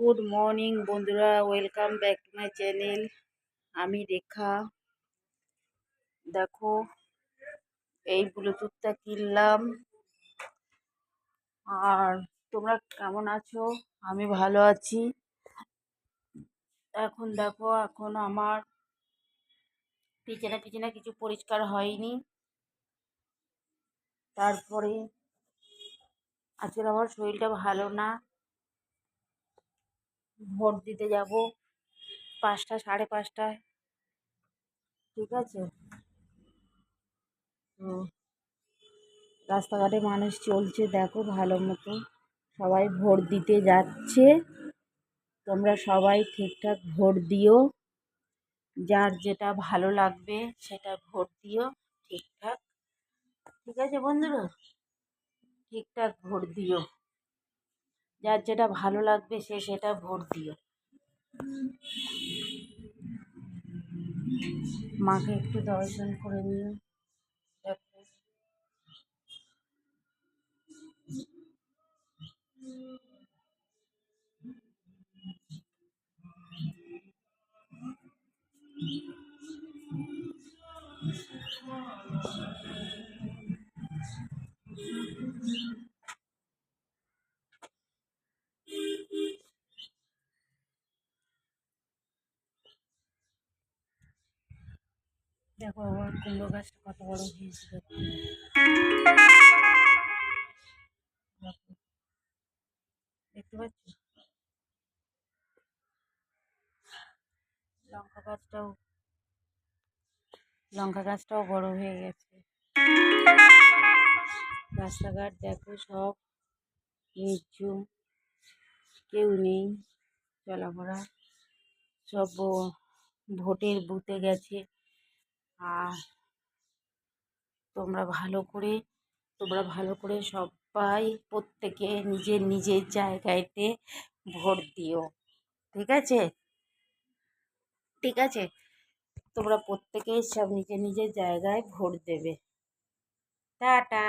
Good morning বন্ধুরা, welcome back to my channel. আমি রেখা। দেখো, এই ব্লুটুথটা কিনলাম। আর তোমরা কেমন আছো? আমি ভালো আছি। এখন দেখো, এখন আমার পিছনে পিছনে কিছু পরিষ্কার হয়নি। তারপরে আজকে আমার শরীরটা ভালো না। ভোট দিতে যাব 5টা, 5:30টায়। ঠিক আছে, তো রাস্তাঘাটে মানুষ চলছে, দেখো ভালো মতো সবাই ভোট দিতে যাচ্ছে। তোমরা সবাই ঠিকঠাক ভোট দিও, যার যেটা ভালো লাগবে সেটা ভোট দিও ঠিকঠাক। ঠিক আছে বন্ধুরা, ঠিকঠাক ভোট দিও, যার যেটা ভালো লাগবে সে সেটা ভোট দিও। মাকে একটু দর্শন করে নিও। দেখো, দেখো আমার কুমড়ো গাছটা কত বড় হয়েছে। দেখো, দেখতে পাচ্ছ? লঙ্কা গাছটাও লঙ্কা গাছটাও বড় হয়ে গেছে। রাস্তাঘাট দেখো সব নির্জুম, কেউ নেই চলাফেরা। সব ভোটের বুথে গেছে। আর তোমরা ভালো করে সবাই প্রত্যেকে নিজের নিজের জায়গাতে ভোট দিও। ঠিক আছে, ঠিক আছে, তোমরা প্রত্যেকেই সব নিজের নিজের জায়গায় ভোট দেবে। টাটা।